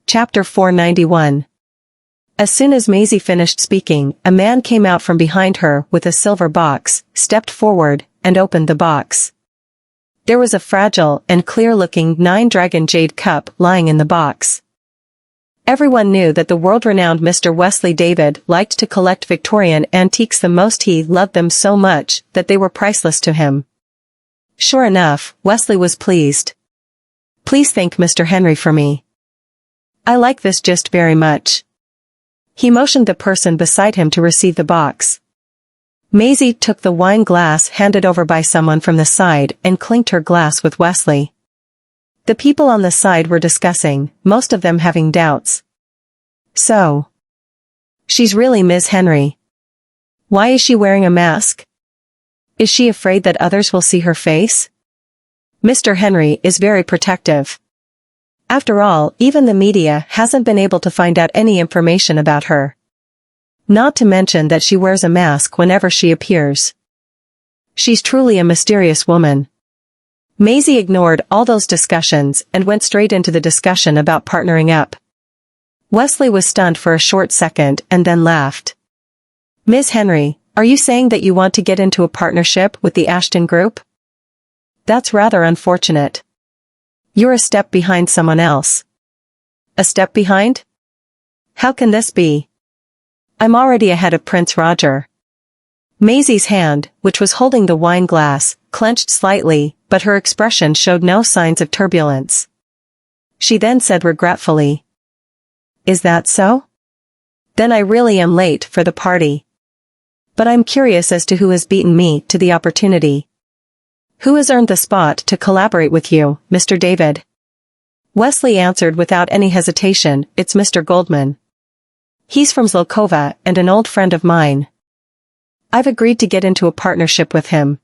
Chapter 491. As soon as Maisie finished speaking, a man came out from behind her with a silver box, stepped forward, and opened the box. There was a fragile and clear-looking 9-dragon jade cup lying in the box. Everyone knew that the world-renowned Mr. Wesley David liked to collect Victorian antiques the most. He loved them so much that they were priceless to him. Sure enough, Wesley was pleased. "Please thank Mr. Henry for me. I like this just very much." He motioned the person beside him to receive the box. Maisie took the wine glass handed over by someone from the side and clinked her glass with Wesley. The people on the side were discussing, most of them having doubts. So, she's really Ms. Henry. Why is she wearing a mask? Is she afraid that others will see her face? Mr. Henry is very protective. After all, even the media hasn't been able to find out any information about her. Not to mention that she wears a mask whenever she appears. She's truly a mysterious woman. Maisie ignored all those discussions and went straight into the discussion about partnering up. Wesley was stunned for a short second and then laughed. "Ms. Henry, are you saying that you want to get into a partnership with the Ashton Group? That's rather unfortunate. You're a step behind someone else." "A step behind? How can this be? I'm already ahead of Prince Roger." Maisie's hand, which was holding the wine glass, clenched slightly, but her expression showed no signs of turbulence. She then said regretfully, "Is that so? Then I really am late for the party. But I'm curious as to who has beaten me to the opportunity. Who has earned the spot to collaborate with you, Mr. David?" Wesley answered without any hesitation, "It's Mr. Goldman. He's from Zlokova and an old friend of mine. I've agreed to get into a partnership with him."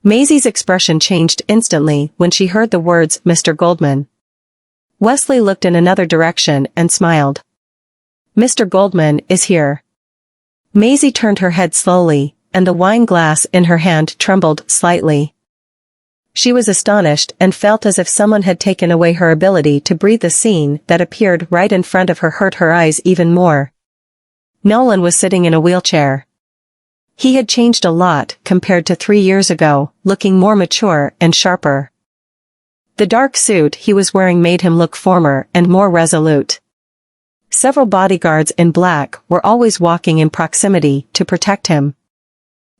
Maisie's expression changed instantly when she heard the words Mr. Goldman. Wesley looked in another direction and smiled. "Mr. Goldman is here." Maisie turned her head slowly, and the wine glass in her hand trembled slightly. She was astonished and felt as if someone had taken away her ability to breathe. The scene that appeared right in front of her hurt her eyes even more. Nolan was sitting in a wheelchair. He had changed a lot compared to 3 years ago, looking more mature and sharper. The dark suit he was wearing made him look firmer and more resolute. Several bodyguards in black were always walking in proximity to protect him.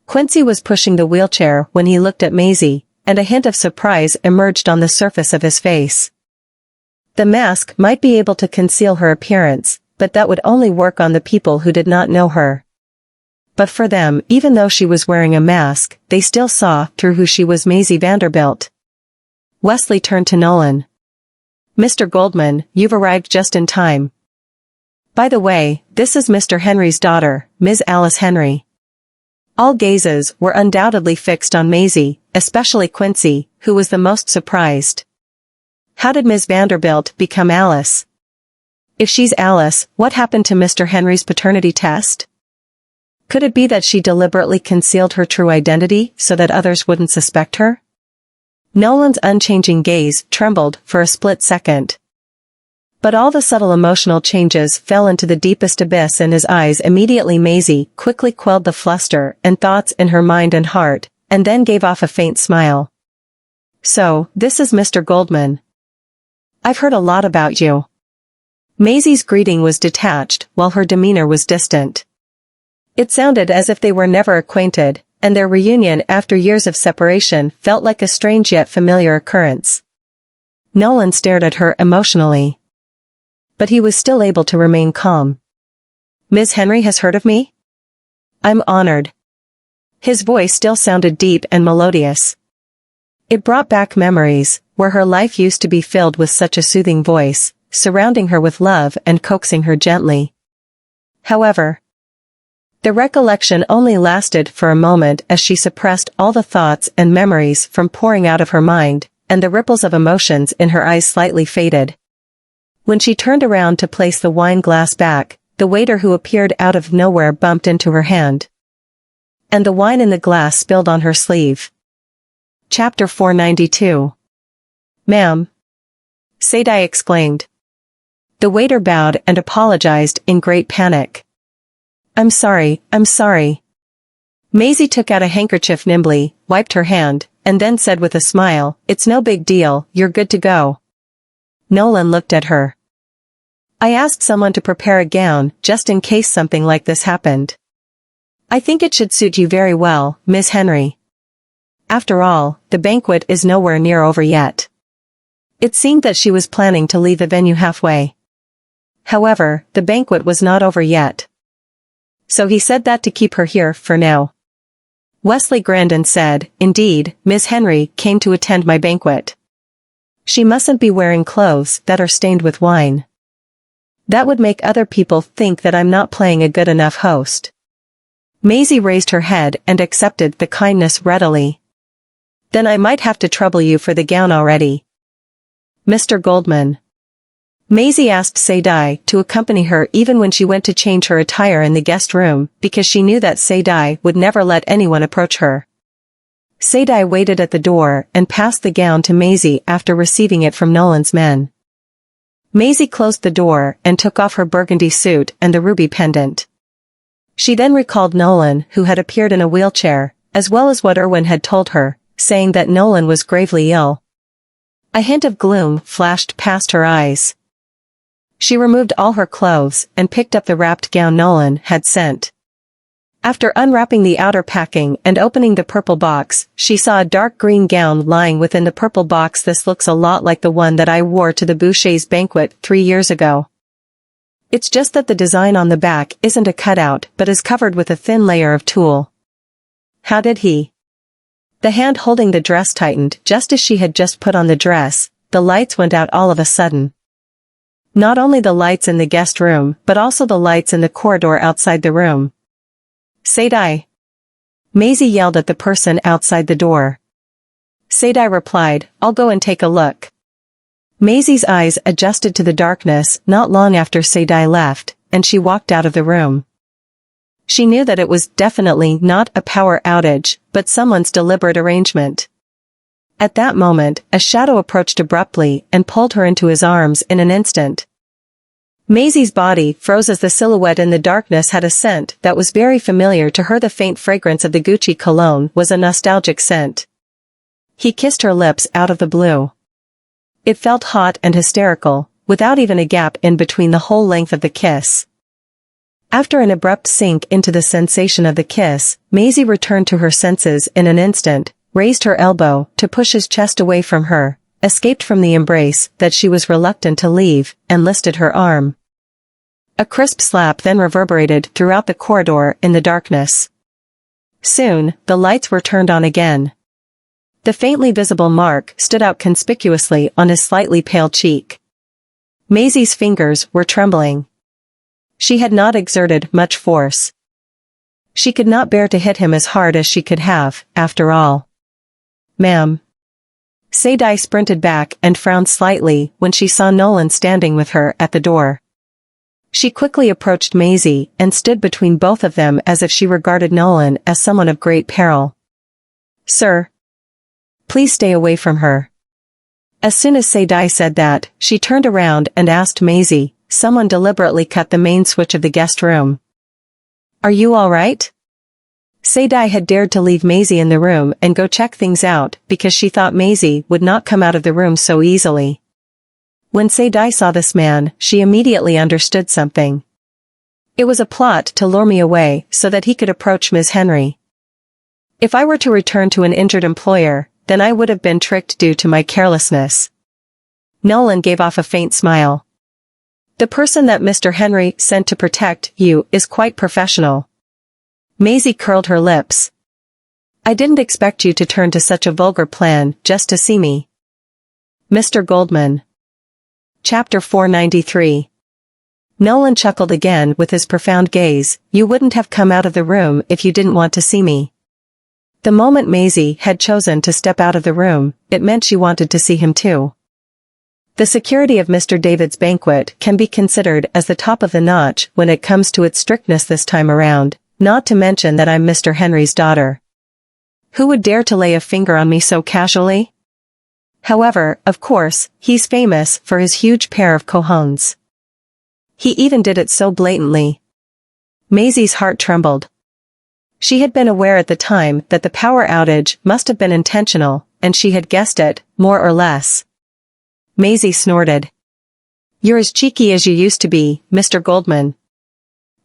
Quincy was pushing the wheelchair when he looked at Maisie, and a hint of surprise emerged on the surface of his face. The mask might be able to conceal her appearance, but that would only work on the people who did not know her. But for them, even though she was wearing a mask, they still saw through who she was. Maisie Vanderbilt. Wesley turned to Nolan. "Mr. Goldman, you've arrived just in time. By the way, this is Mr. Henry's daughter, Ms. Alice Henry." All gazes were undoubtedly fixed on Maisie, especially Quincy, who was the most surprised. How did Ms. Vanderbilt become Alice? If she's Alice, what happened to Mr. Henry's paternity test? Could it be that she deliberately concealed her true identity so that others wouldn't suspect her? Nolan's unchanging gaze trembled for a split second. But all the subtle emotional changes fell into the deepest abyss in his eyes immediately. Maisie quickly quelled the fluster and thoughts in her mind and heart, and then gave off a faint smile. "So, this is Mr. Goldman. I've heard a lot about you." Maisie's greeting was detached, while her demeanor was distant. It sounded as if they were never acquainted, and their reunion after years of separation felt like a strange yet familiar occurrence. Nolan stared at her emotionally. But he was still able to remain calm. "Ms. Henry has heard of me? I'm honored." His voice still sounded deep and melodious. It brought back memories, where her life used to be filled with such a soothing voice, surrounding her with love and coaxing her gently. However, the recollection only lasted for a moment as she suppressed all the thoughts and memories from pouring out of her mind, and the ripples of emotions in her eyes slightly faded. When she turned around to place the wine glass back, the waiter who appeared out of nowhere bumped into her hand. And the wine in the glass spilled on her sleeve. Chapter 492. "Ma'am," Sadie exclaimed. The waiter bowed and apologized in great panic. I'm sorry. Maisie took out a handkerchief nimbly, wiped her hand, and then said with a smile, it's no big deal, you're good to go. Nolan looked at her. I asked someone to prepare a gown, just in case something like this happened. I think it should suit you very well, Miss Henry. After all, the banquet is nowhere near over yet. It seemed that she was planning to leave the venue halfway. However, the banquet was not over yet. So he said that to keep her here for now. Wesley grinned and said, indeed, Miss Henry came to attend my banquet. She mustn't be wearing clothes that are stained with wine. That would make other people think that I'm not playing a good enough host. Maisie raised her head and accepted the kindness readily. Then I might have to trouble you for the gown already. Mr. Goldman. Maisie asked Sadai to accompany her even when she went to change her attire in the guest room, because she knew that Sadai would never let anyone approach her. Sadai waited at the door and passed the gown to Maisie after receiving it from Nolan's men. Maisie closed the door and took off her burgundy suit and the ruby pendant. She then recalled Nolan, who had appeared in a wheelchair, as well as what Erwin had told her, saying that Nolan was gravely ill. A hint of gloom flashed past her eyes. She removed all her clothes and picked up the wrapped gown Nolan had sent. After unwrapping the outer packing and opening the purple box, she saw a dark green gown lying within the purple box. This looks a lot like the one that I wore to the Boucher's banquet 3 years ago. It's just that the design on the back isn't a cutout but is covered with a thin layer of tulle. How did he? The hand holding the dress tightened just as she had just put on the dress. The lights went out all of a sudden. Not only the lights in the guest room, but also the lights in the corridor outside the room. Sadai. Maisie yelled at the person outside the door. Sadai replied, I'll go and take a look. Maisie's eyes adjusted to the darkness not long after Sadai left, and she walked out of the room. She knew that it was definitely not a power outage, but someone's deliberate arrangement. At that moment, a shadow approached abruptly and pulled her into his arms in an instant. Maisie's body froze as the silhouette in the darkness had a scent that was very familiar to her. The faint fragrance of the Gucci cologne was a nostalgic scent. He kissed her lips out of the blue. It felt hot and hysterical, without even a gap in between the whole length of the kiss. After an abrupt sink into the sensation of the kiss, Maisie returned to her senses in an instant, raised her elbow to push his chest away from her, escaped from the embrace that she was reluctant to leave, and lifted her arm. A crisp slap then reverberated throughout the corridor in the darkness. Soon, the lights were turned on again. The faintly visible mark stood out conspicuously on his slightly pale cheek. Maisie's fingers were trembling. She had not exerted much force. She could not bear to hit him as hard as she could have, after all. Ma'am. Sadai sprinted back and frowned slightly when she saw Nolan standing with her at the door. She quickly approached Maisie and stood between both of them as if she regarded Nolan as someone of great peril. Sir. Please stay away from her. As soon as Sadai said that, she turned around and asked Maisie, someone deliberately cut the main switch of the guest room. Are you all right? Sadai had dared to leave Maisie in the room and go check things out because she thought Maisie would not come out of the room so easily. When Sadai saw this man, she immediately understood something. It was a plot to lure me away so that he could approach Ms. Henry. If I were to return to an injured employer, then I would have been tricked due to my carelessness. Nolan gave off a faint smile. The person that Mr. Henry sent to protect you is quite professional. Maisie curled her lips. I didn't expect you to turn to such a vulgar plan just to see me. Mr. Goldman. Chapter 493. Nolan chuckled again with his profound gaze. You wouldn't have come out of the room if you didn't want to see me. The moment Maisie had chosen to step out of the room, it meant she wanted to see him too. The security of Mr. David's banquet can be considered as the top of the notch when it comes to its strictness this time around, not to mention that I'm Mr. Henry's daughter. Who would dare to lay a finger on me so casually? However, of course, he's famous for his huge pair of cojones. He even did it so blatantly. Maisie's heart trembled. She had been aware at the time that the power outage must have been intentional, and she had guessed it, more or less. Maisie snorted. "You're as cheeky as you used to be, Mr. Goldman."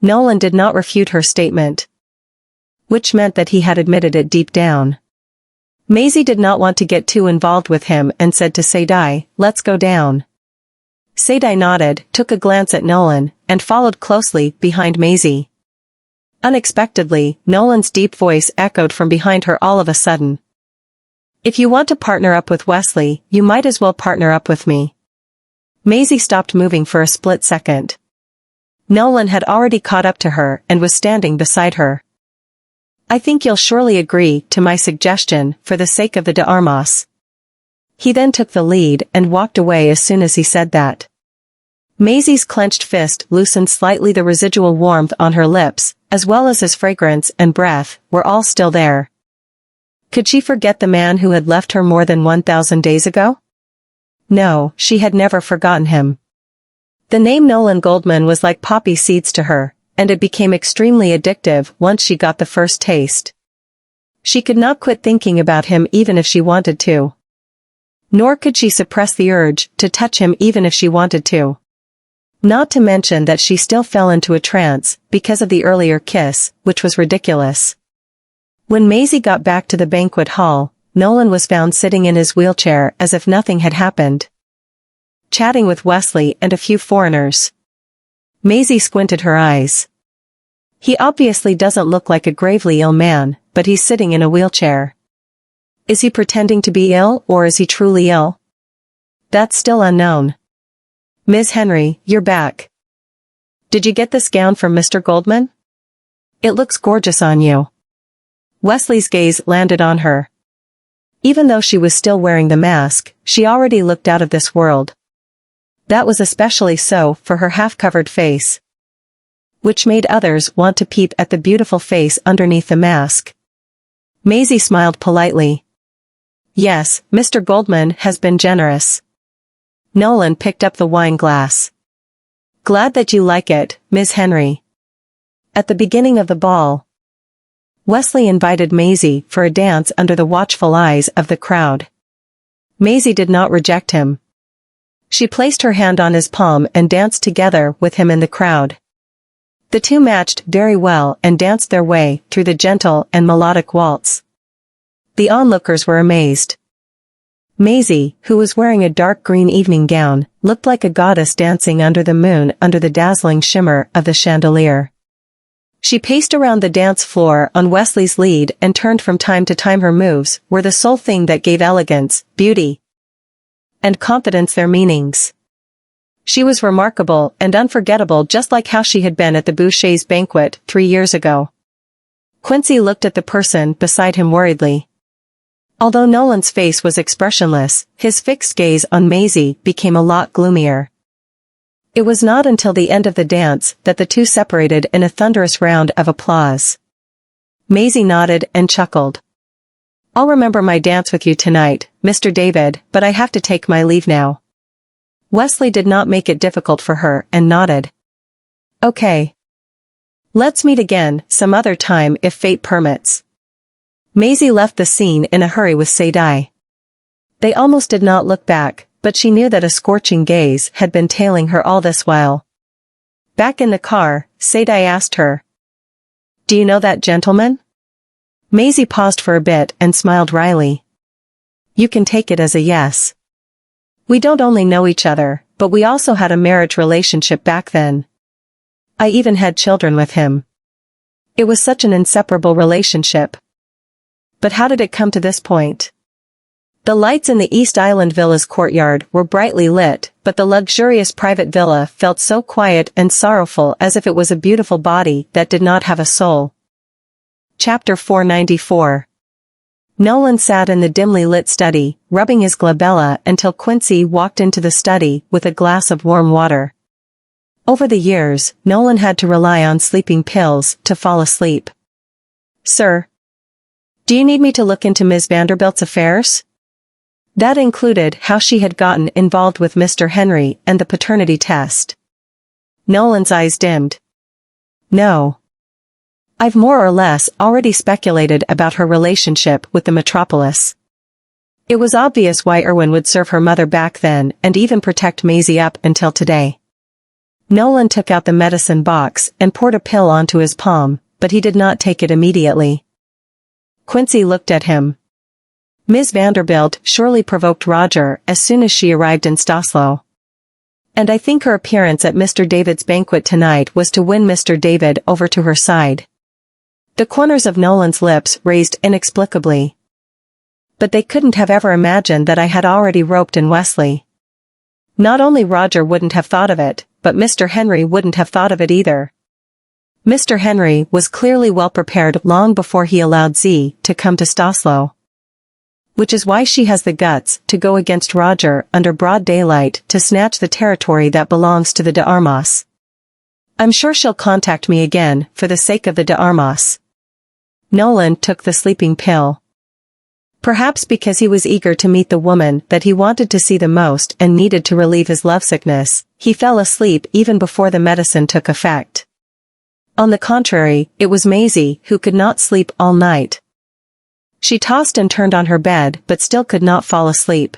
Nolan did not refute her statement, which meant that he had admitted it deep down. Maisie did not want to get too involved with him and said to Sadie, "Let's go down." Sadie nodded, took a glance at Nolan, and followed closely behind Maisie. Unexpectedly, Nolan's deep voice echoed from behind her all of a sudden. "If you want to partner up with Wesley, you might as well partner up with me." Maisie stopped moving for a split second. Nolan had already caught up to her and was standing beside her. "I think you'll surely agree to my suggestion for the sake of the de Armas." He then took the lead and walked away as soon as he said that. Maisie's clenched fist loosened slightly. The residual warmth on her lips, as well as his fragrance and breath, were all still there. Could she forget the man who had left her more than 1,000 days ago? No, she had never forgotten him. The name Nolan Goldman was like poppy seeds to her, and it became extremely addictive once she got the first taste. She could not quit thinking about him even if she wanted to. Nor could she suppress the urge to touch him even if she wanted to. Not to mention that she still fell into a trance because of the earlier kiss, which was ridiculous. When Maisie got back to the banquet hall, Nolan was found sitting in his wheelchair as if nothing had happened, chatting with Wesley and a few foreigners. Maisie squinted her eyes. He obviously doesn't look like a gravely ill man, but he's sitting in a wheelchair. Is he pretending to be ill or is he truly ill? That's still unknown. "Ms. Henry, you're back. Did you get this gown from Mr. Goldman? It looks gorgeous on you." Wesley's gaze landed on her. Even though she was still wearing the mask, she already looked out of this world. That was especially so for her half-covered face, which made others want to peep at the beautiful face underneath the mask. Maisie smiled politely. "Yes, Mr. Goldman has been generous." Nolan picked up the wine glass. "Glad that you like it, Ms. Henry." At the beginning of the ball, Wesley invited Maisie for a dance under the watchful eyes of the crowd. Maisie did not reject him. She placed her hand on his palm and danced together with him in the crowd. The two matched very well and danced their way through the gentle and melodic waltz. The onlookers were amazed. Maisie, who was wearing a dark green evening gown, looked like a goddess dancing under the moon under the dazzling shimmer of the chandelier. She paced around the dance floor on Wesley's lead and turned from time to time. Her moves were the sole thing that gave elegance, beauty, and confidence their meanings. She was remarkable and unforgettable, just like how she had been at the Boucher's banquet 3 years ago. Quincy looked at the person beside him worriedly. Although Nolan's face was expressionless, his fixed gaze on Maisie became a lot gloomier. It was not until the end of the dance that the two separated in a thunderous round of applause. Maisie nodded and chuckled. "I'll remember my dance with you tonight, Mr. David, but I have to take my leave now." Wesley did not make it difficult for her and nodded. "Okay. Let's meet again some other time if fate permits." Maisie left the scene in a hurry with Sadie. They almost did not look back, but she knew that a scorching gaze had been tailing her all this while. Back in the car, Sadie asked her, "Do you know that gentleman?" Maisie paused for a bit and smiled wryly. "You can take it as a yes. We don't only know each other, but we also had a marriage relationship back then. I even had children with him. It was such an inseparable relationship. But how did it come to this point?" The lights in the East Island Villa's courtyard were brightly lit, but the luxurious private villa felt so quiet and sorrowful, as if it was a beautiful body that did not have a soul. Chapter 494. Nolan sat in the dimly lit study, rubbing his glabella until Quincy walked into the study with a glass of warm water. Over the years, Nolan had to rely on sleeping pills to fall asleep. "Sir, do you need me to look into Ms. Vanderbilt's affairs?" That included how she had gotten involved with Mr. Henry and the paternity test. Nolan's eyes dimmed. No. I've more or less already speculated about her relationship with the metropolis. It was obvious why Irwin would serve her mother back then and even protect Maisie up until today. Nolan took out the medicine box and poured a pill onto his palm, but he did not take it immediately. Quincy looked at him. Miss Vanderbilt surely provoked Roger as soon as she arrived in Stosslow. And I think her appearance at Mr. David's banquet tonight was to win Mr. David over to her side. The corners of Nolan's lips raised inexplicably. But they couldn't have ever imagined that I had already roped in Wesley. Not only Roger wouldn't have thought of it, but Mr. Henry wouldn't have thought of it either. Mr. Henry was clearly well prepared long before he allowed Z to come to Stosslow. Which is why she has the guts to go against Roger under broad daylight to snatch the territory that belongs to the de Armas. I'm sure she'll contact me again for the sake of the de Armas. Nolan took the sleeping pill. Perhaps because he was eager to meet the woman that he wanted to see the most and needed to relieve his lovesickness, he fell asleep even before the medicine took effect. On the contrary, it was Maisie who could not sleep all night. She tossed and turned on her bed but still could not fall asleep.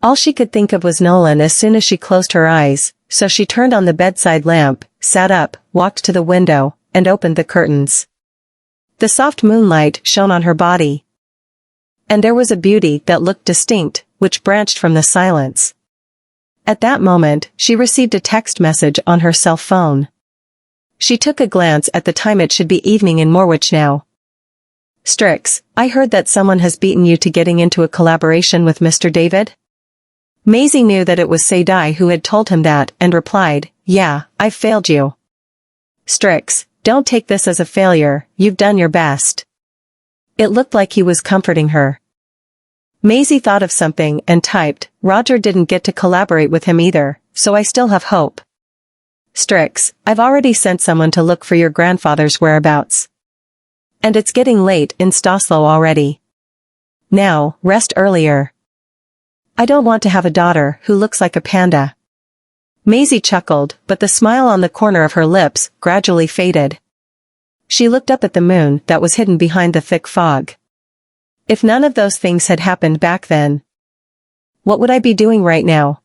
All she could think of was Nolan as soon as she closed her eyes, so she turned on the bedside lamp, sat up, walked to the window, and opened the curtains. The soft moonlight shone on her body. And there was a beauty that looked distinct, which branched from the silence. At that moment, she received a text message on her cell phone. She took a glance at the time. It should be evening in Morwich now. Strix, I heard that someone has beaten you to getting into a collaboration with Mr. David? Maisie knew that it was Sadie who had told him that and replied, yeah, I've failed you. Strix, don't take this as a failure, you've done your best. It looked like he was comforting her. Maisie thought of something and typed, Roger didn't get to collaborate with him either, so I still have hope. Strix, I've already sent someone to look for your grandfather's whereabouts. And it's getting late in Stosslow already. Now, rest earlier. I don't want to have a daughter who looks like a panda. Maisie chuckled, but the smile on the corner of her lips gradually faded. She looked up at the moon that was hidden behind the thick fog. If none of those things had happened back then, what would I be doing right now?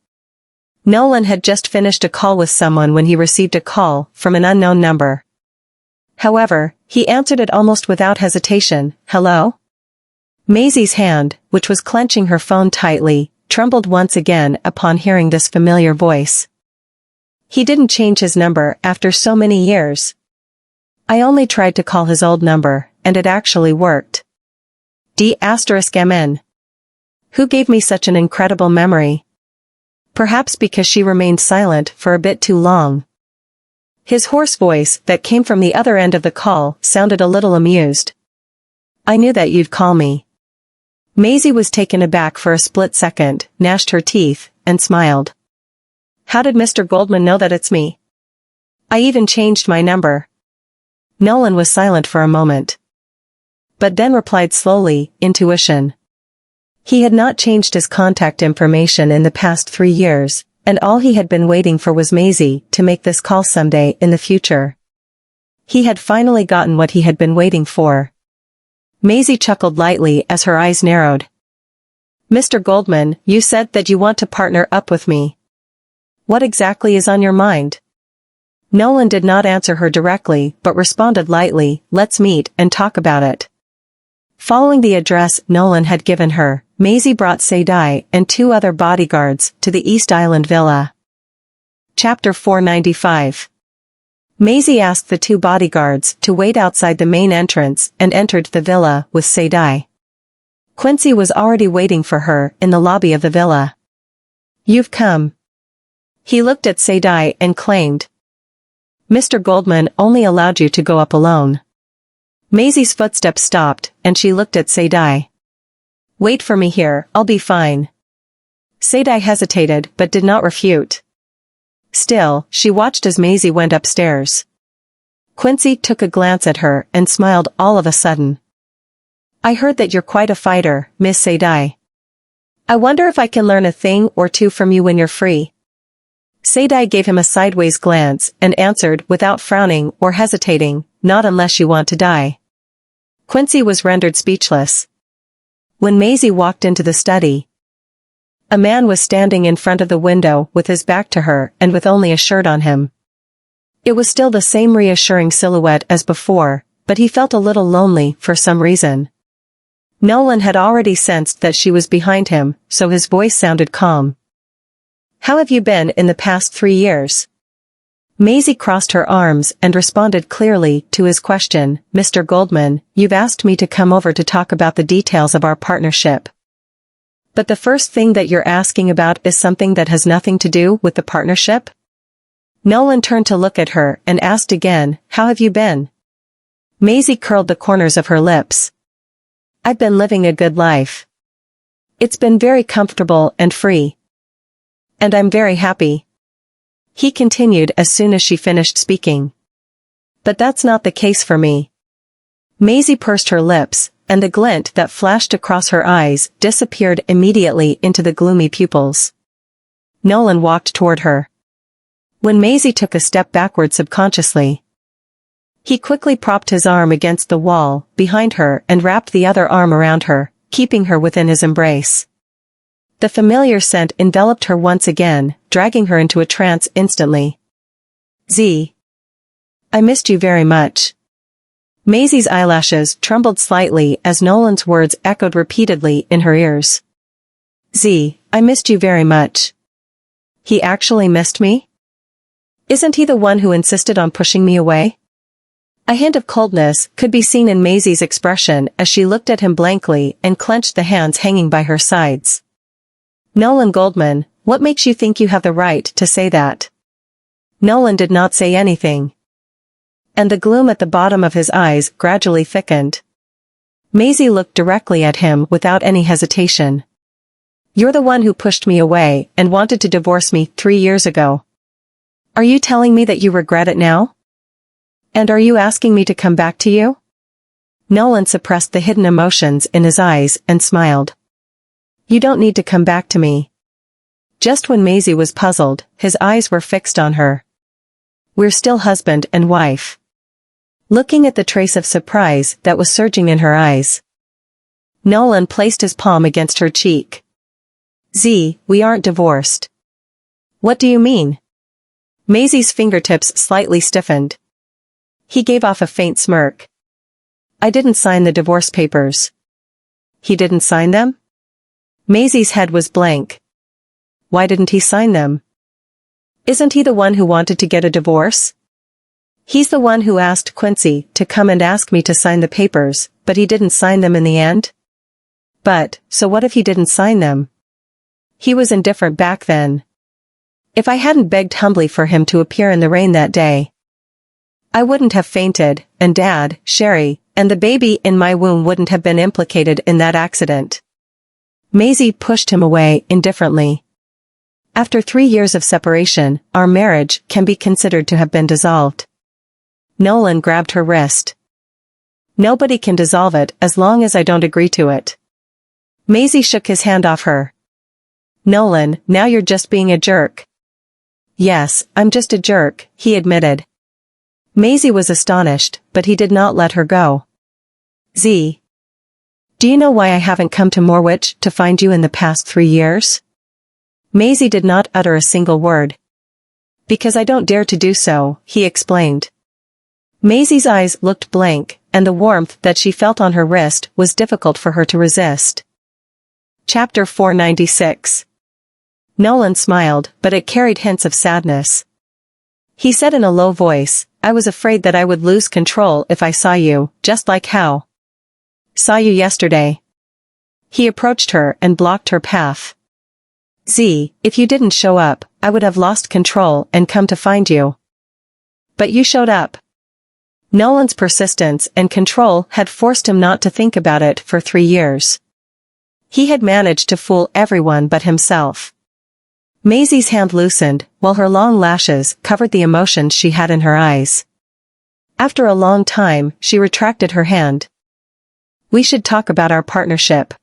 Nolan had just finished a call with someone when he received a call from an unknown number. However, he answered it almost without hesitation. Hello? Maisie's hand, which was clenching her phone tightly, trembled once again upon hearing this familiar voice. He didn't change his number after so many years. I only tried to call his old number, and it actually worked. D*MN. Who gave me such an incredible memory? Perhaps because she remained silent for a bit too long. His hoarse voice that came from the other end of the call sounded a little amused. I knew that you'd call me. Maisie was taken aback for a split second, gnashed her teeth, and smiled. How did Mr. Goldman know that it's me? I even changed my number. Nolan was silent for a moment. But then replied slowly, intuition. He had not changed his contact information in the past 3 years, and all he had been waiting for was Maisie to make this call someday in the future. He had finally gotten what he had been waiting for. Maisie chuckled lightly as her eyes narrowed. Mr. Goldman, you said that you want to partner up with me. What exactly is on your mind? Nolan did not answer her directly but responded lightly, let's meet and talk about it. Following the address Nolan had given her, Maisie brought Sadie and 2 other bodyguards to the East Island Villa. Chapter 495. Maisie asked the 2 bodyguards to wait outside the main entrance and entered the villa with Sadie. Quincy was already waiting for her in the lobby of the villa. You've come. He looked at Sadie and claimed. Mr. Goldman only allowed you to go up alone. Maisie's footsteps stopped, and she looked at Sadie. Wait for me here, I'll be fine. Sadie hesitated but did not refute. Still, she watched as Maisie went upstairs. Quincy took a glance at her and smiled all of a sudden. I heard that you're quite a fighter, Miss Sadie. I wonder if I can learn a thing or two from you when you're free. Sadie gave him a sideways glance and answered without frowning or hesitating, "Not unless you want to die." Quincy was rendered speechless. When Maisie walked into the study, a man was standing in front of the window with his back to her and with only a shirt on him. It was still the same reassuring silhouette as before, but he felt a little lonely for some reason. Nolan had already sensed that she was behind him, so his voice sounded calm. "How have you been in the past 3 years?" Maisie crossed her arms and responded clearly to his question. "Mr. Goldman, you've asked me to come over to talk about the details of our partnership. But the first thing that you're asking about is something that has nothing to do with the partnership?" Nolan turned to look at her and asked again, "How have you been?" Maisie curled the corners of her lips. "I've been living a good life. It's been very comfortable and free. And I'm very happy," he continued as soon as she finished speaking. "But that's not the case for me." Maisie pursed her lips, and the glint that flashed across her eyes disappeared immediately into the gloomy pupils. Nolan walked toward her. When Maisie took a step backward subconsciously, he quickly propped his arm against the wall behind her and wrapped the other arm around her, keeping her within his embrace. The familiar scent enveloped her once again, dragging her into a trance instantly. "Z. I missed you very much." Maisie's eyelashes trembled slightly as Nolan's words echoed repeatedly in her ears. "Z, I missed you very much." He actually missed me? Isn't he the one who insisted on pushing me away? A hint of coldness could be seen in Maisie's expression as she looked at him blankly and clenched the hands hanging by her sides. "Nolan Goldman, what makes you think you have the right to say that?" Nolan did not say anything, and the gloom at the bottom of his eyes gradually thickened. Maisie looked directly at him without any hesitation. "You're the one who pushed me away and wanted to divorce me 3 years ago. Are you telling me that you regret it now? And are you asking me to come back to you?" Nolan suppressed the hidden emotions in his eyes and smiled. "You don't need to come back to me." Just when Maisie was puzzled, his eyes were fixed on her. "We're still husband and wife." Looking at the trace of surprise that was surging in her eyes, Nolan placed his palm against her cheek. "Z, we aren't divorced." "What do you mean?" Maisie's fingertips slightly stiffened. He gave off a faint smirk. "I didn't sign the divorce papers." "He didn't sign them?" Maisie's head was blank. "Why didn't he sign them? Isn't he the one who wanted to get a divorce?" "He's the one who asked Quincy to come and ask me to sign the papers, but he didn't sign them in the end." "But, so what if he didn't sign them?" "He was indifferent back then. If I hadn't begged humbly for him to appear in the rain that day, I wouldn't have fainted, and Dad, Sherry, and the baby in my womb wouldn't have been implicated in that accident." Maisie pushed him away indifferently. "After 3 years of separation, our marriage can be considered to have been dissolved." Nolan grabbed her wrist. "Nobody can dissolve it as long as I don't agree to it." Maisie shook his hand off her. "Nolan, now you're just being a jerk." "Yes, I'm just a jerk," he admitted. Maisie was astonished, but he did not let her go. "Z. Do you know why I haven't come to Morwich to find you in the past 3 years?" Maisie did not utter a single word. "Because I don't dare to do so," he explained. Maisie's eyes looked blank, and the warmth that she felt on her wrist was difficult for her to resist. Chapter 496. Nolan smiled, but it carried hints of sadness. He said in a low voice, "I was afraid that I would lose control if I saw you, just like how saw you yesterday." He approached her and blocked her path. "Z, if you didn't show up, I would have lost control and come to find you. But you showed up." Nolan's persistence and control had forced him not to think about it for 3 years. He had managed to fool everyone but himself. Maisie's hand loosened, while her long lashes covered the emotions she had in her eyes. After a long time, she retracted her hand. "We should talk about our partnership."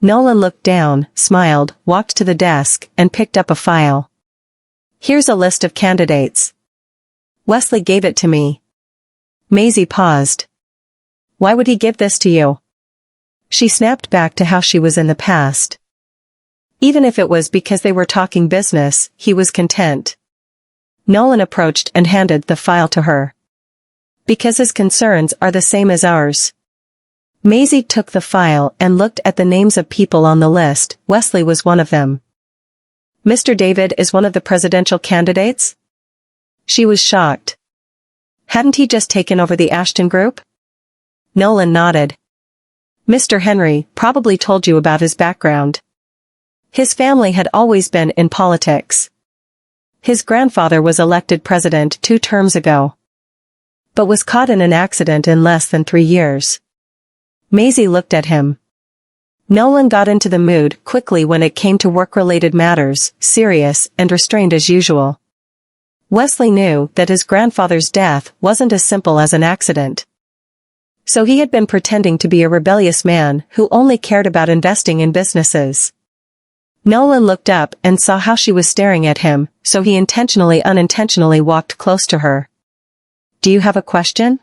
Nolan looked down, smiled, walked to the desk, and picked up a file. Here's a list of candidates. Wesley gave it to me. Maisie paused. Why would he give this to you? She snapped back to how she was in the past. Even if it was because they were talking business, he was content. Nolan approached and handed the file to her. Because his concerns are the same as ours. Maisie took the file and looked at the names of people on the list. Wesley was one of them. Mr. David is one of the presidential candidates? She was shocked. Hadn't he just taken over the Ashton Group? Nolan nodded. Mr. Henry probably told you about his background. His family had always been in politics. His grandfather was elected president 2 terms ago, but was caught in an accident in less than 3 years. Maisie looked at him. Nolan got into the mood quickly when it came to work-related matters, serious and restrained as usual. Wesley knew that his grandfather's death wasn't as simple as an accident. So he had been pretending to be a rebellious man who only cared about investing in businesses. Nolan looked up and saw how she was staring at him, so he unintentionally walked close to her. Do you have a question?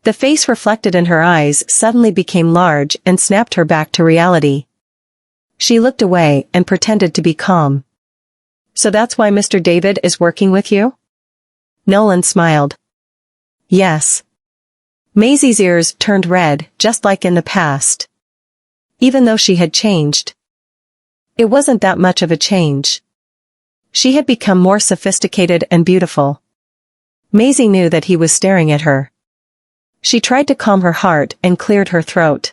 The face reflected in her eyes suddenly became large and snapped her back to reality. She looked away and pretended to be calm. So that's why Mr. David is working with you? Nolan smiled. Yes. Maisie's ears turned red, just like in the past. Even though she had changed. It wasn't that much of a change. She had become more sophisticated and beautiful. Maisie knew that he was staring at her. She tried to calm her heart and cleared her throat.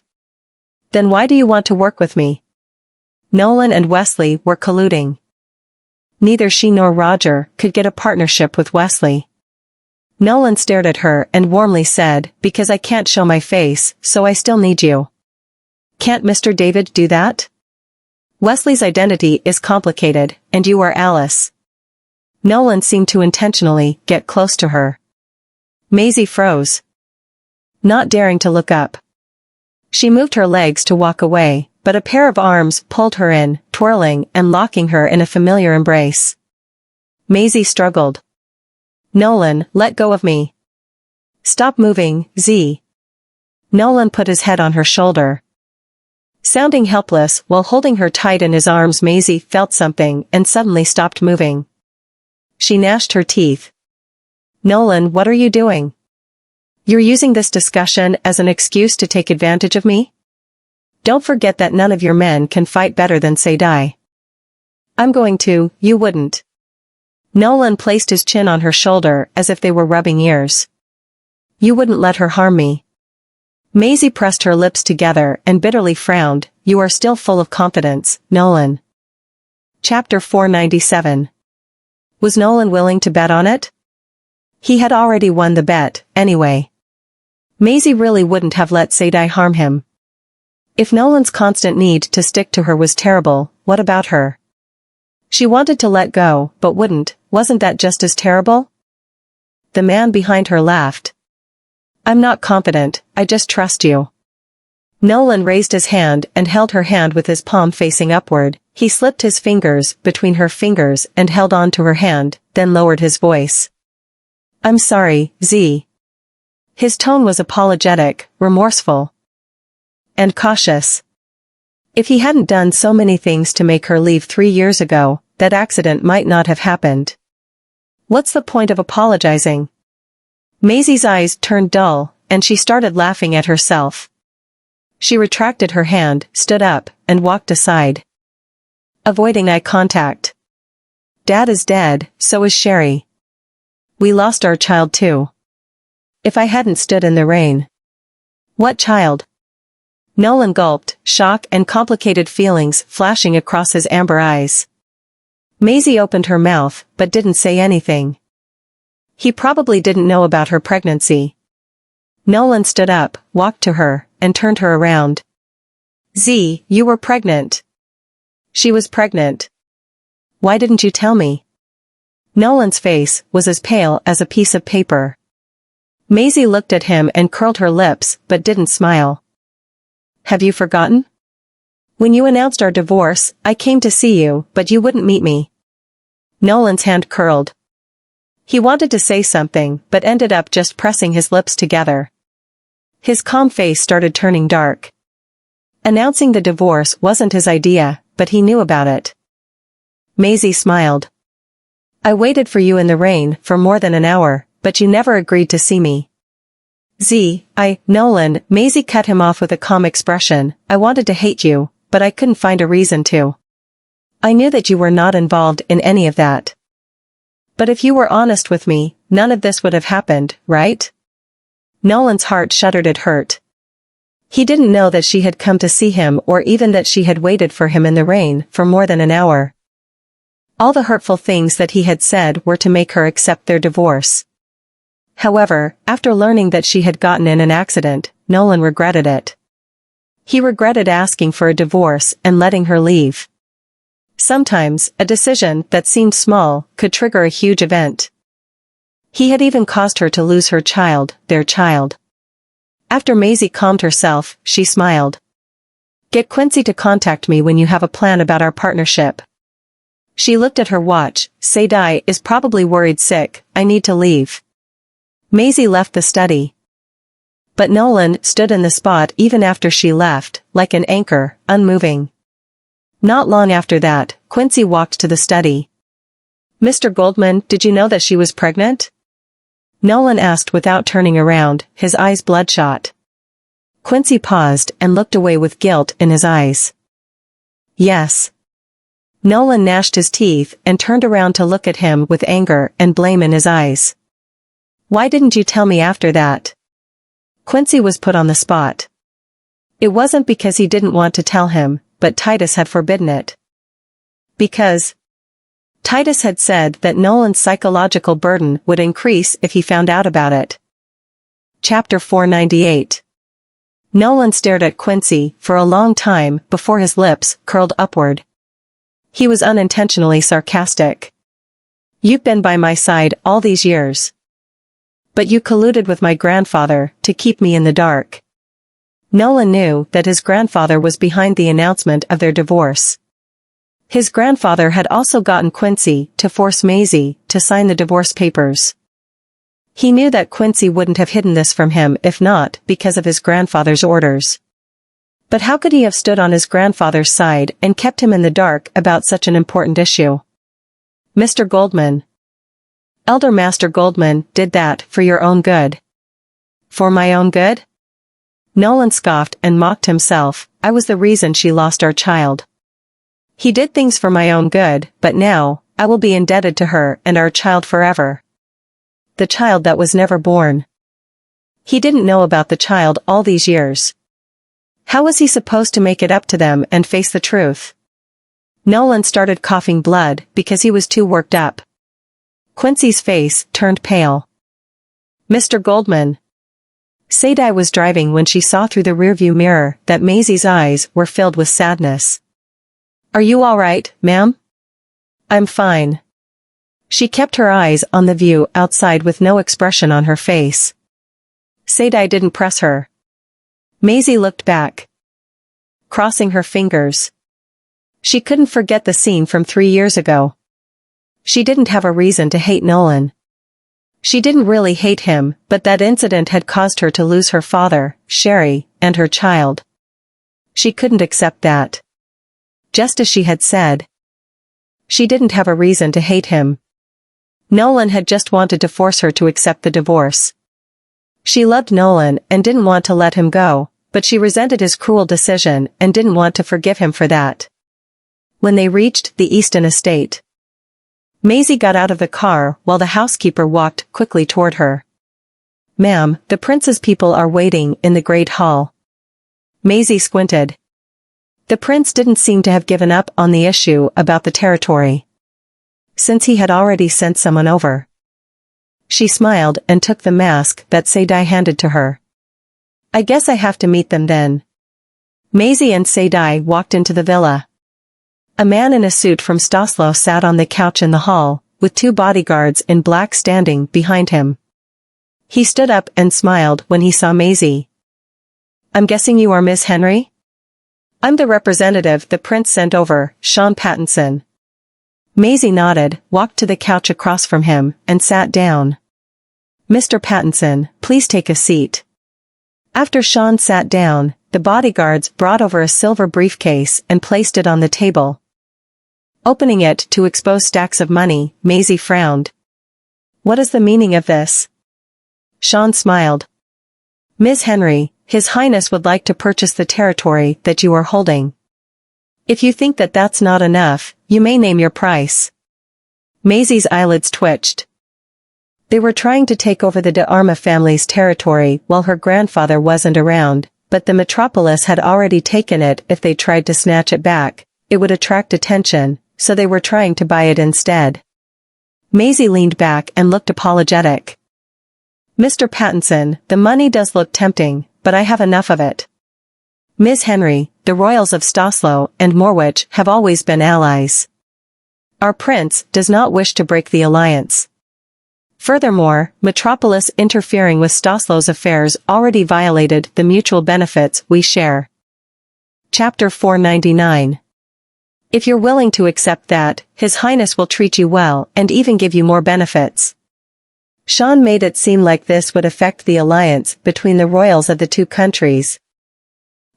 Then why do you want to work with me? Nolan and Wesley were colluding. Neither she nor Roger could get a partnership with Wesley. Nolan stared at her and warmly said, because I can't show my face, so I still need you. Can't Mr. David do that? Wesley's identity is complicated, and you are Alice. Nolan seemed to intentionally get close to her. Maisie froze, not daring to look up. She moved her legs to walk away, but a pair of arms pulled her in, twirling and locking her in a familiar embrace. Maisie struggled. Nolan, let go of me. Stop moving, Z. Nolan put his head on her shoulder. Sounding helpless while holding her tight in his arms, Maisie felt something and suddenly stopped moving. She gnashed her teeth. Nolan, what are you doing? You're using this discussion as an excuse to take advantage of me? Don't forget that none of your men can fight better than Sadai. I'm going to, you wouldn't. Nolan placed his chin on her shoulder as if they were rubbing ears. You wouldn't let her harm me. Maisie pressed her lips together and bitterly frowned. You are still full of confidence, Nolan. Chapter 497. Was Nolan willing to bet on it? He had already won the bet, anyway. Maisie really wouldn't have let Sadai harm him. If Nolan's constant need to stick to her was terrible, what about her? She wanted to let go, but wouldn't. Wasn't that just as terrible? The man behind her laughed. I'm not confident, I just trust you. Nolan raised his hand and held her hand with his palm facing upward. He slipped his fingers between her fingers and held on to her hand, then lowered his voice. I'm sorry, Z. His tone was apologetic, remorseful, and cautious. If he hadn't done so many things to make her leave 3 years ago, that accident might not have happened. What's the point of apologizing? Maisie's eyes turned dull, and she started laughing at herself. She retracted her hand, stood up, and walked aside, avoiding eye contact. Dad is dead, so is Sherry. We lost our child too. If I hadn't stood in the rain. What child? Nolan gulped, shock and complicated feelings flashing across his amber eyes. Maisie opened her mouth, but didn't say anything. He probably didn't know about her pregnancy. Nolan stood up, walked to her, and turned her around. Z, you were pregnant. She was pregnant. Why didn't you tell me? Nolan's face was as pale as a piece of paper. Maisie looked at him and curled her lips, but didn't smile. Have you forgotten? When you announced our divorce, I came to see you, but you wouldn't meet me. Nolan's hand curled. He wanted to say something but ended up just pressing his lips together. His calm face started turning dark. Announcing the divorce wasn't his idea, but he knew about it. Maisie smiled. I waited for you in the rain for more than an hour, but you never agreed to see me. Nolan, Maisie cut him off with a calm expression. I wanted to hate you, but I couldn't find a reason to. I knew that you were not involved in any of that. But if you were honest with me, none of this would have happened, right? Nolan's heart shuddered. It hurt. He didn't know that she had come to see him or even that she had waited for him in the rain for more than an hour. All the hurtful things that he had said were to make her accept their divorce. However, after learning that she had gotten in an accident, Nolan regretted it. He regretted asking for a divorce and letting her leave. Sometimes, a decision that seemed small could trigger a huge event. He had even caused her to lose her child, their child. After Maisie calmed herself, she smiled. Get Quincy to contact me when you have a plan about our partnership. She looked at her watch. Sadie is probably worried sick. I need to leave. Maisie left the study. But Nolan stood in the spot even after she left, like an anchor, unmoving. Not long after that, Quincy walked to the study. Mr. Goldman, did you know that she was pregnant? Nolan asked without turning around, his eyes bloodshot. Quincy paused and looked away with guilt in his eyes. Yes. Nolan gnashed his teeth and turned around to look at him with anger and blame in his eyes. Why didn't you tell me after that? Quincy was put on the spot. It wasn't because he didn't want to tell him, but Titus had forbidden it. Because Titus had said that Nolan's psychological burden would increase if he found out about it. Chapter 498. Nolan stared at Quincy for a long time before his lips curled upward. He was unintentionally sarcastic. You've been by my side all these years. But you colluded with my grandfather to keep me in the dark. Nolan knew that his grandfather was behind the announcement of their divorce. His grandfather had also gotten Quincy to force Maisie to sign the divorce papers. He knew that Quincy wouldn't have hidden this from him if not because of his grandfather's orders. But how could he have stood on his grandfather's side and kept him in the dark about such an important issue? Mr. Goldman. Elder Master Goldman did that for your own good. For my own good? Nolan scoffed and mocked himself. I was the reason she lost our child. He did things for my own good, but now, I will be indebted to her and our child forever. The child that was never born. He didn't know about the child all these years. How was he supposed to make it up to them and face the truth? Nolan started coughing blood because he was too worked up. Quincy's face turned pale. Mr. Goldman. Sadie was driving when she saw through the rearview mirror that Maisie's eyes were filled with sadness. Are you all right, ma'am? I'm fine. She kept her eyes on the view outside with no expression on her face. Sadie didn't press her. Maisie looked back, crossing her fingers. She couldn't forget the scene from 3 years ago. She didn't have a reason to hate Nolan. She didn't really hate him, but that incident had caused her to lose her father, Sherry, and her child. She couldn't accept that. Just as she had said. She didn't have a reason to hate him. Nolan had just wanted to force her to accept the divorce. She loved Nolan and didn't want to let him go, but she resented his cruel decision and didn't want to forgive him for that. When they reached the Easton estate, Maisie got out of the car while the housekeeper walked quickly toward her. Ma'am, the prince's people are waiting in the great hall. Maisie squinted. The prince didn't seem to have given up on the issue about the territory, since he had already sent someone over. She smiled and took the mask that Sadie handed to her. I guess I have to meet them then. Maisie and Sadie walked into the villa. A man in a suit from Staslo sat on the couch in the hall, with 2 bodyguards in black standing behind him. He stood up and smiled when he saw Maisie. I'm guessing you are Miss Henry? I'm the representative the prince sent over, Sean Pattinson. Maisie nodded, walked to the couch across from him, and sat down. "Mr. Pattinson, please take a seat." After Sean sat down, the bodyguards brought over a silver briefcase and placed it on the table. Opening it to expose stacks of money, Maisie frowned. "What is the meaning of this?" Sean smiled. "Ms. Henry, His Highness would like to purchase the territory that you are holding. If you think that that's not enough, you may name your price." Maisie's eyelids twitched. They were trying to take over the de Arma family's territory while her grandfather wasn't around, but the metropolis had already taken it. If they tried to snatch it back, it would attract attention, so they were trying to buy it instead. Maisie leaned back and looked apologetic. "Mr. Pattinson, the money does look tempting, but I have enough of it. Ms. Henry, the royals of Staslo and Morwich have always been allies. Our prince does not wish to break the alliance. Furthermore, Metropolis interfering with Staslo's affairs already violated the mutual benefits we share." Chapter 499. "If you're willing to accept that, His Highness will treat you well and even give you more benefits." Sean made it seem like this would affect the alliance between the royals of the two countries.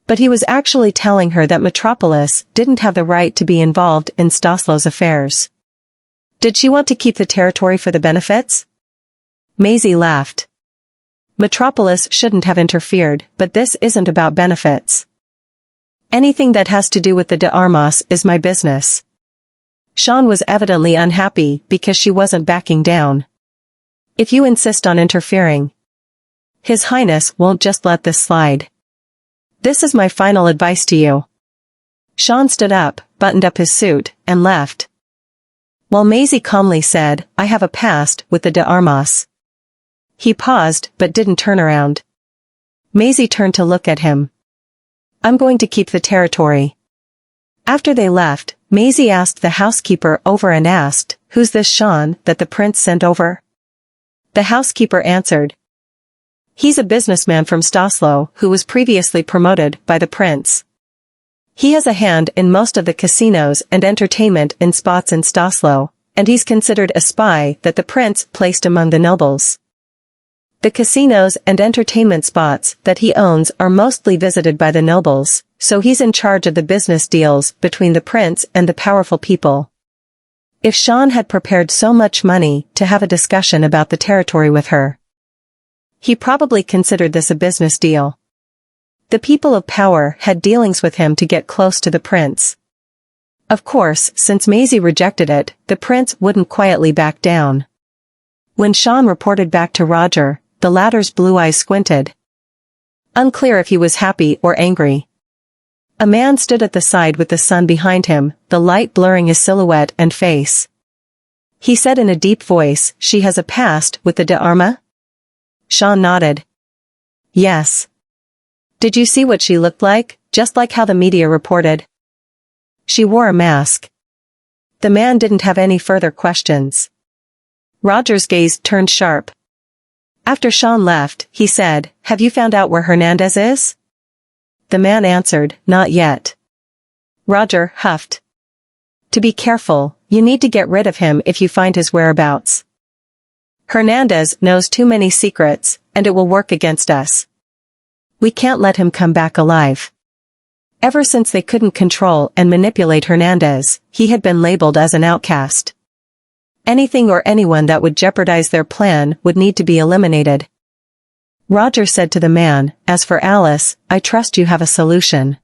But he was actually telling her that Metropolis didn't have the right to be involved in Staslo's affairs. Did she want to keep the territory for the benefits? Maisie laughed. "Metropolis shouldn't have interfered, but this isn't about benefits. Anything that has to do with the de Armas is my business." Sean was evidently unhappy because she wasn't backing down. "If you insist on interfering, His Highness won't just let this slide. This is my final advice to you." Sean stood up, buttoned up his suit, and left. While Maisie calmly said, "I have a past with the de Armas." He paused but didn't turn around. Maisie turned to look at him. "I'm going to keep the territory." After they left, Maisie asked the housekeeper over and asked, "Who's this Sean that the prince sent over?" The housekeeper answered, "He's a businessman from Staslo who was previously promoted by the prince. He has a hand in most of the casinos and entertainment in spots in Staslo, and he's considered a spy that the prince placed among the nobles. The casinos and entertainment spots that he owns are mostly visited by the nobles, so he's in charge of the business deals between the prince and the powerful people." If Sean had prepared so much money to have a discussion about the territory with her, he probably considered this a business deal. The people of power had dealings with him to get close to the prince. Of course, since Maisie rejected it, the prince wouldn't quietly back down. When Sean reported back to Roger, the latter's blue eyes squinted. Unclear if he was happy or angry. A man stood at the side with the sun behind him, the light blurring his silhouette and face. He said in a deep voice, "She has a past with the de Arma?" Sean nodded. "Yes." "Did you see what she looked like, just like how the media reported?" "She wore a mask." The man didn't have any further questions. Roger's gaze turned sharp. After Sean left, he said, "Have you found out where Hernandez is?" The man answered, "Not yet." Roger huffed. "To be careful, you need to get rid of him if you find his whereabouts. Hernandez knows too many secrets, and it will work against us. We can't let him come back alive." Ever since they couldn't control and manipulate Hernandez, he had been labeled as an outcast. Anything or anyone that would jeopardize their plan would need to be eliminated. Roger said to the man, "As for Alice, I trust you have a solution."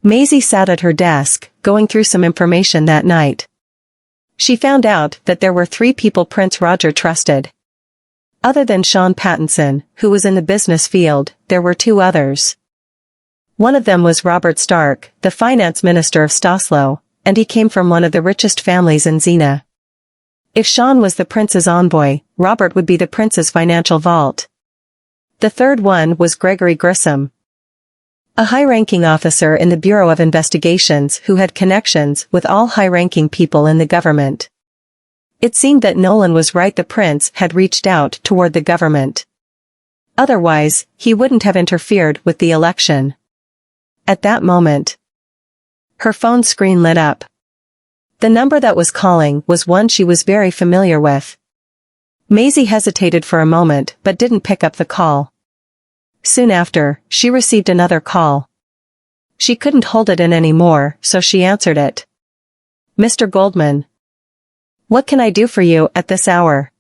Maisie sat at her desk, going through some information that night. She found out that there were 3 people Prince Roger trusted. Other than Sean Pattinson, who was in the business field, there were 2 others. One of them was Robert Stark, the finance minister of Staslo, and he came from one of the richest families in Xena. If Sean was the prince's envoy, Robert would be the prince's financial vault. The third one was Gregory Grissom, a high-ranking officer in the Bureau of Investigations who had connections with all high-ranking people in the government. It seemed that Nolan was right, the prince had reached out toward the government. Otherwise, he wouldn't have interfered with the election. At that moment, her phone screen lit up. The number that was calling was one she was very familiar with. Maisie hesitated for a moment but didn't pick up the call. Soon after, she received another call. She couldn't hold it in anymore, so she answered it. Mr. Goldman. What can I do for you at this hour?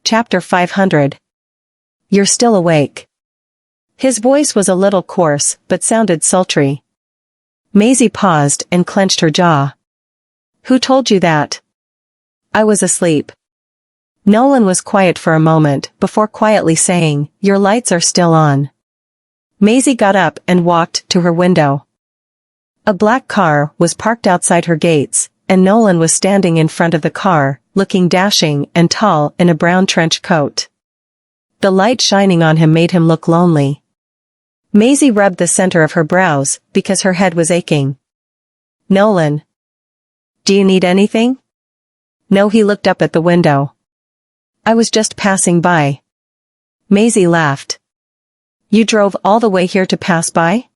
Chapter 500. You're still awake. His voice was a little coarse, but sounded sultry. Maisie paused and clenched her jaw. Who told you that? I was asleep. Nolan was quiet for a moment before quietly saying, Your lights are still on. Maisie got up and walked to her window. A black car was parked outside her gates, and Nolan was standing in front of the car, looking dashing and tall in a brown trench coat. The light shining on him made him look lonely. Maisie rubbed the center of her brows, because her head was aching. Nolan. Do you need anything? No, he looked up at the window. I was just passing by. Maisie laughed. You drove all the way here to pass by?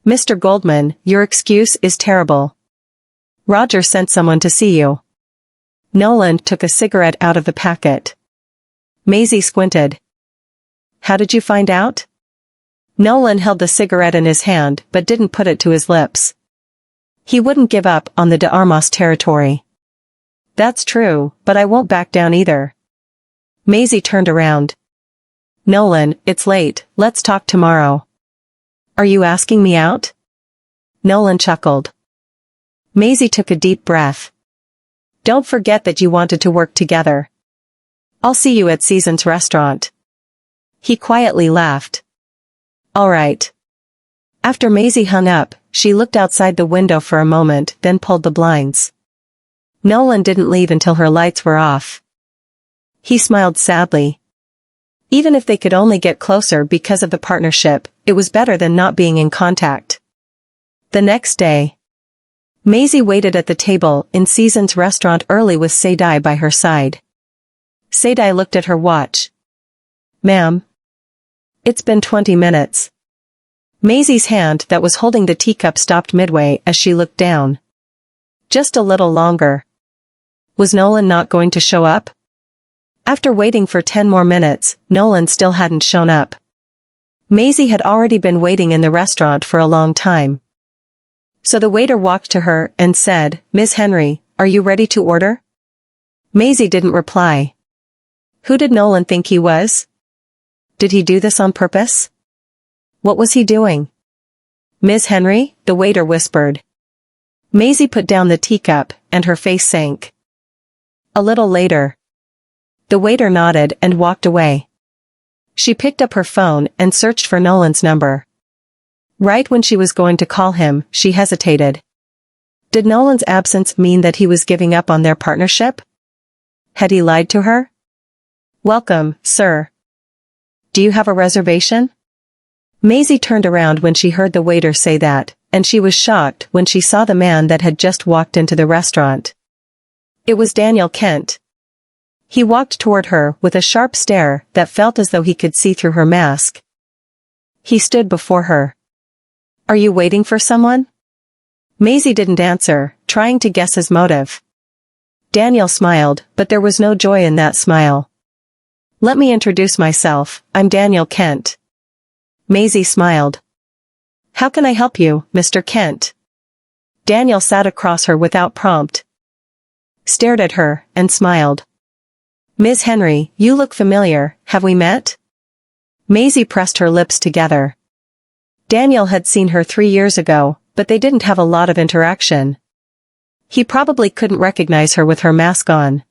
Mr. Goldman, your excuse is terrible. Roger sent someone to see you. Nolan took a cigarette out of the packet. Maisie squinted. How did you find out? Nolan held the cigarette in his hand but didn't put it to his lips. He wouldn't give up on the de Armas territory. That's true, but I won't back down either. Maisie turned around. Nolan, it's late, let's talk tomorrow. Are you asking me out? Nolan chuckled. Maisie took a deep breath. Don't forget that you wanted to work together. I'll see you at Season's restaurant. He quietly laughed. All right. After Maisie hung up, she looked outside the window for a moment, then pulled the blinds. Nolan didn't leave until her lights were off. He smiled sadly. Even if they could only get closer because of the partnership, it was better than not being in contact. The next day, Maisie waited at the table in Season's restaurant early with Sadie by her side. Sadie looked at her watch. Ma'am. It's been 20 minutes. Maisie's hand that was holding the teacup stopped midway as she looked down. Just a little longer. Was Nolan not going to show up? After waiting for 10 more minutes, Nolan still hadn't shown up. Maisie had already been waiting in the restaurant for a long time. So the waiter walked to her and said, Miss Henry, are you ready to order? Maisie didn't reply. Who did Nolan think he was? Did he do this on purpose? What was he doing? Miss Henry, the waiter whispered. Maisie put down the teacup, and her face sank. A little later, the waiter nodded and walked away. She picked up her phone and searched for Nolan's number. Right when she was going to call him, she hesitated. Did Nolan's absence mean that he was giving up on their partnership? Had he lied to her? Welcome, sir. Do you have a reservation? Maisie turned around when she heard the waiter say that, and she was shocked when she saw the man that had just walked into the restaurant. It was Daniel Kent. He walked toward her with a sharp stare that felt as though he could see through her mask. He stood before her. Are you waiting for someone? Maisie didn't answer, trying to guess his motive. Daniel smiled, but there was no joy in that smile. Let me introduce myself, I'm Daniel Kent. Maisie smiled. How can I help you, Mr. Kent? Daniel sat across her without prompt. Stared at her, and smiled. Ms. Henry, you look familiar, have we met? Maisie pressed her lips together. Daniel had seen her 3 years ago, but they didn't have a lot of interaction. He probably couldn't recognize her with her mask on.